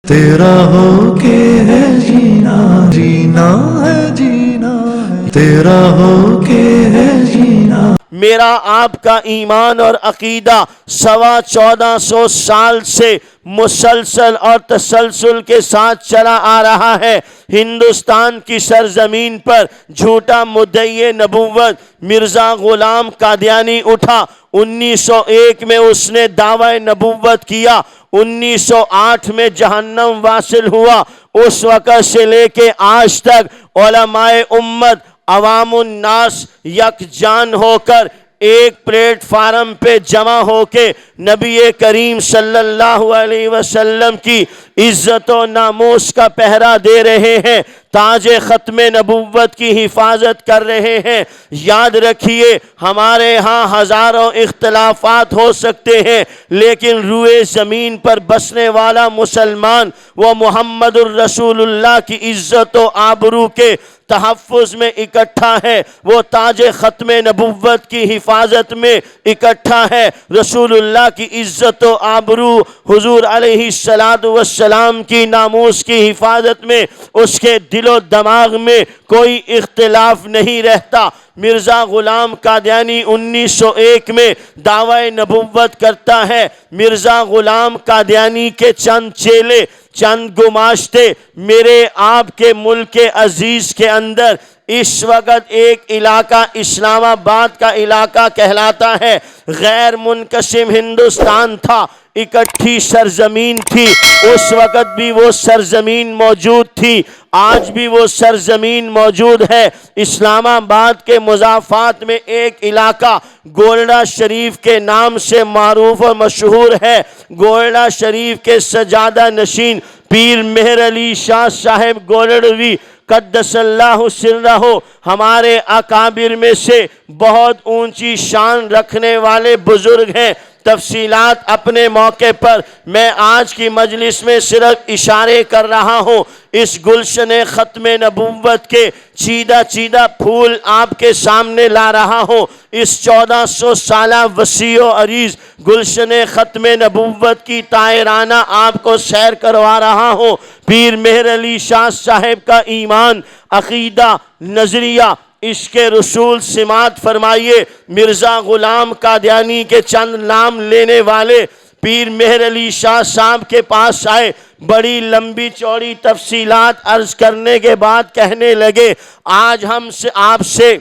تیرا ہو کے ہے جینا، جینا ہے جینا ہے، تیرا ہو کے ہے جینا۔ میرا آپ کا ایمان اور عقیدہ 1450 سال سے مسلسل اور تسلسل کے ساتھ چلا آ رہا ہے۔ ہندوستان کی سرزمین پر جھوٹا مدعی نبوت مرزا غلام قادیانی اٹھا۔ 1901 میں اس نے دعوی نبوت کیا، 1908 میں جہنم واصل ہوا۔ اس وقت سے لے کے آج تک علماء امت، عوام الناس یکجان ہو کر ایک پلیٹ فارم پہ جمع ہو کے نبی کریم صلی اللہ علیہ وسلم کی عزت و ناموس کا پہرا دے رہے ہیں، تاج ختم نبوت کی حفاظت کر رہے ہیں۔ یاد رکھیے، ہمارے ہاں ہزاروں اختلافات ہو سکتے ہیں، لیکن روئے زمین پر بسنے والا مسلمان وہ محمد الرسول اللہ کی عزت و آبرو کے تحفظ میں اکٹھا ہے، وہ تاج ختم نبوت کی حفاظت میں اکٹھا ہے۔ رسول اللہ کی عزت و آبرو، حضور علیہ السلام کی ناموس کی حفاظت میں اس کے دل و دماغ میں کوئی اختلاف نہیں رہتا۔ مرزا غلام قادیانی 1901 میں دعوی نبوت کرتا ہے۔ مرزا غلام قادیانی کے چند چیلے، چند گماشتے میرے آپ کے ملک عزیز کے اندر اس وقت ایک علاقہ اسلام آباد کا علاقہ کہلاتا ہے، غیر منقسم ہندوستان تھا، اکٹھی سرزمین تھی۔ اس وقت بھی وہ سرزمین موجود تھی، آج بھی وہ سرزمین موجود ہے۔ اسلام آباد کے مضافات میں ایک علاقہ گولڑا شریف کے نام سے معروف و مشہور ہے۔ گولڑا شریف کے سجادہ نشین پیر مہر علی شاہ صاحب گولڑوی قدس اللہ سرہ ہمارے اکابر میں سے بہت اونچی شان رکھنے والے بزرگ ہیں۔ تفصیلات اپنے موقع پر میں آج کی مجلس میں صرف اشارے کر رہا ہوں۔ اس گلشن ختم نبوت کے چیدہ چیدہ پھول آپ کے سامنے لا رہا ہوں۔ اس 1400 سالہ وسیع و عریض گلشن ختم نبوت کی طاہرانہ آپ کو سیر کروا رہا ہوں۔ پیر مہر علی شاہ صاحب کا ایمان، عقیدہ، نظریہ، عشق رسول سماعت فرمائیے۔ مرزا غلام قادیانی کے چند نام لینے والے پیر مہر علی شاہ صاحب کے پاس آئے، بڑی لمبی چوڑی تفصیلات عرض کرنے کے بعد کہنے لگے، آج ہم سے آپ سے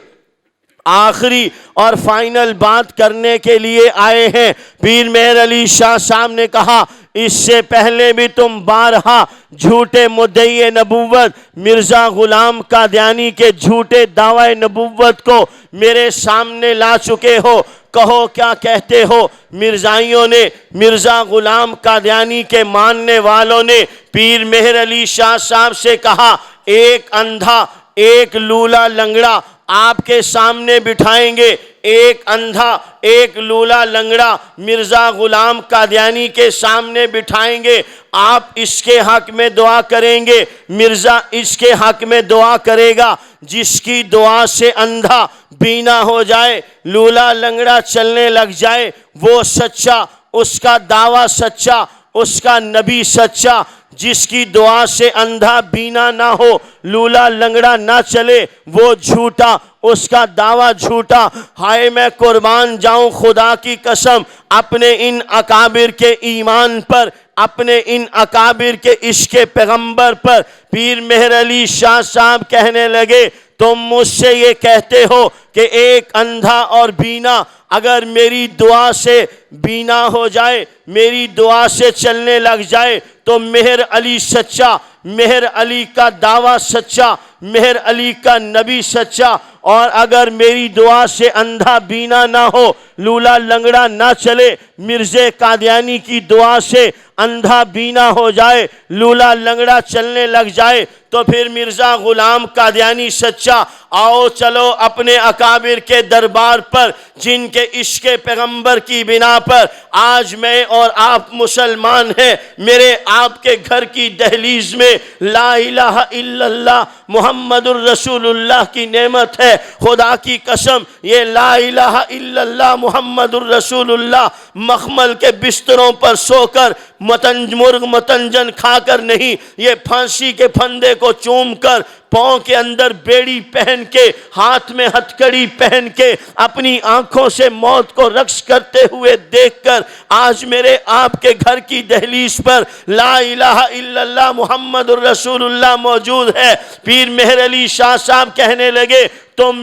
آخری اور فائنل بات کرنے کے لیے آئے ہیں۔ پیر مہر علی شاہ صاحب نے کہا، اس سے پہلے بھی تم بارہا جھوٹے مدعی نبوت مرزا غلام قادیانی کے جھوٹے دعوی نبوت کو میرے سامنے لا چکے ہو، کہو کیا کہتے ہو؟ مرزائیوں نے، مرزا غلام قادیانی کے ماننے والوں نے پیر مہر علی شاہ صاحب سے کہا، ایک اندھا، ایک لولا لنگڑا آپ کے سامنے بٹھائیں گے، ایک اندھا، ایک لولا لنگڑا مرزا غلام قادیانی کے سامنے بٹھائیں گے، آپ اس کے حق میں دعا کریں گے، مرزا اس کے حق میں دعا کرے گا، جس کی دعا سے اندھا بینا ہو جائے، لولا لنگڑا چلنے لگ جائے، وہ سچا، اس کا دعویٰ سچا، اس کا نبی سچا۔ جس کی دعا سے اندھا بینا نہ ہو، لولا لنگڑا نہ چلے، وہ جھوٹا، اس کا دعویٰ جھوٹا۔ ہائے میں قربان جاؤں خدا کی قسم، اپنے ان اکابر کے ایمان پر، اپنے ان اکابر کے عشق پیغمبر پر۔ پیر مہر علی شاہ صاحب کہنے لگے، تم مجھ سے یہ کہتے ہو کہ ایک اندھا اور بینا اگر میری دعا سے بینا ہو جائے، میری دعا سے چلنے لگ جائے تو مہر علی سچا، مہر علی کا دعویٰ سچا، مہر علی کا نبی سچا، اور اگر میری دعا سے اندھا بینا نہ ہو، لولا لنگڑا نہ چلے، مرزا قادیانی کی دعا سے اندھا بینا ہو جائے، لولا لنگڑا چلنے لگ جائے، تو پھر مرزا غلام قادیانی سچا آؤ چلو اپنے اکابر کے دربار پر جن کے عشق پیغمبر کی بنا پر آج میں اور آپ مسلمان ہیں. میرے آپ کے گھر کی دہلیز میں لا الہ الا اللہ محمد الرسول اللہ کی نعمت ہے. خدا کی قسم یہ لا الہ الا اللہ محمد الرسول اللہ مخمل کے بستروں پر سو کر مرغ متنجن کھا کر نہیں، یہ پھانسی کے پھندے کو چوم کر پاؤں کے اندر بیڑی پہن کے ہاتھ میں ہتھکڑی پہن کے اپنی آنکھوں سے موت کو رقص کرتے ہوئے دیکھ کر آج میرے آپ کے گھر کی دہلیز پر لا الہ الا اللہ محمد الرسول اللہ موجود ہے. پیر مہر علی شاہ صاحب کہنے لگے تم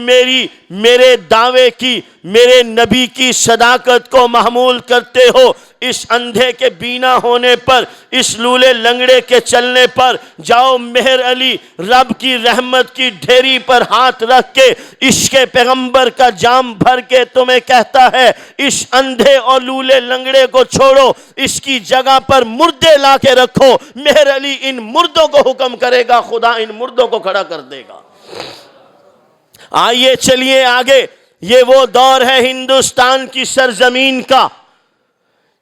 میرے دعوے کی، میرے نبی کی صداقت کو محمول کرتے ہو. اس اندھے کے بینا ہونے پر، اس لولے لنگڑے کے چلنے پر جاؤ مہر علی رب کی رحمت کی ڈھیری پر ہاتھ رکھ کے عشق پیغمبر کا جام بھر کے تمہیں کہتا ہے اس اندھے اور لولے لنگڑے کو چھوڑو، اس کی جگہ پر مردے لا کے رکھو. مہر علی ان مردوں کو حکم کرے گا، خدا ان مردوں کو کھڑا کر دے گا. آئیے چلیے آگے. یہ وہ دور ہے ہندوستان کی سرزمین کا.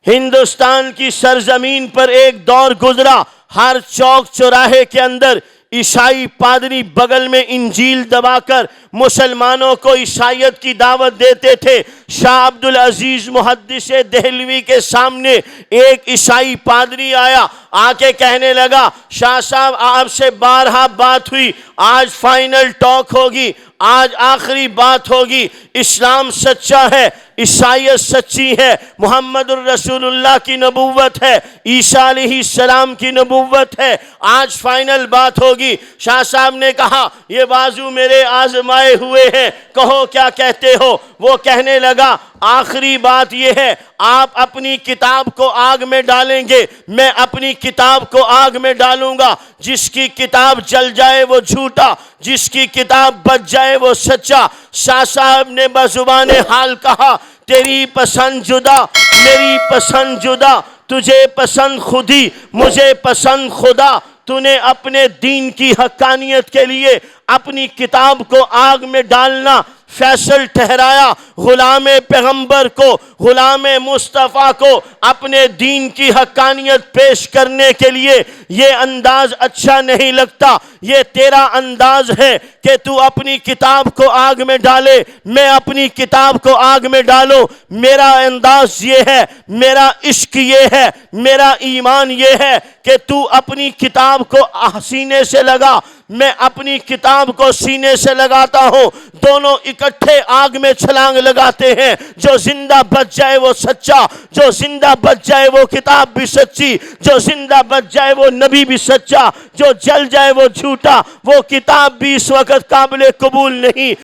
ہندوستان کی سرزمین پر ایک دور گزرا. ہر چوک چوراہے کے اندر عیسائی پادری بغل میں انجیل دبا کر مسلمانوں کو عیسائیت کی دعوت دیتے تھے. شاہ عبدالعزیز محدث دہلوی کے سامنے ایک عیسائی پادری آیا، آ کے کہنے لگا شاہ صاحب آپ سے بارہا بات ہوئی، آج فائنل ٹاک ہوگی، آج آخری بات ہوگی. اسلام سچا ہے، عیسائیت سچی ہے، محمد الرسول اللہ کی نبوت ہے، عیسیٰ علیہ السلام کی نبوت ہے، آج فائنل بات ہوگی. شاہ صاحب نے کہا یہ بازو میرے آزمائے ہوئے ہیں، کہو کیا کہتے ہو. وہ کہنے لگا آخری بات یہ ہے آپ اپنی کتاب کو آگ میں ڈالیں گے، میں اپنی کتاب کو آگ میں ڈالوں گا. جس کی کتاب جل جائے وہ جھوٹا، جس کی کتاب بچ جائے وہ سچا. شاہ صاحب نے بزبان حال کہا تیری پسند جدا، میری پسند جدا، تجھے پسند خودی، مجھے پسند خدا. تو نے اپنے دین کی حقانیت کے لیے اپنی کتاب کو آگ میں ڈالنا فیصل ٹھہرایا. غلام پیغمبر کو، غلام مصطفیٰ کو اپنے دین کی حقانیت پیش کرنے کے لیے یہ انداز اچھا نہیں لگتا. یہ تیرا انداز ہے کہ تو اپنی کتاب کو آگ میں ڈالے، میں اپنی کتاب کو آگ میں ڈالوں. میرا انداز یہ ہے، میرا عشق یہ ہے، میرا ایمان یہ ہے کہ تو اپنی کتاب کو سینے سے لگا، میں اپنی کتاب کو سینے سے لگاتا ہوں. دونوں اکٹھے آگ میں چھلانگ لگاتے ہیں. جو زندہ بچ جائے وہ سچا، جو زندہ بچ جائے وہ کتاب بھی سچی، جو زندہ بچ جائے وہ نبی بھی سچا، جو جل جائے وہ جھوٹا. وہ کتاب بھی اس وقت قابل قبول نہیں،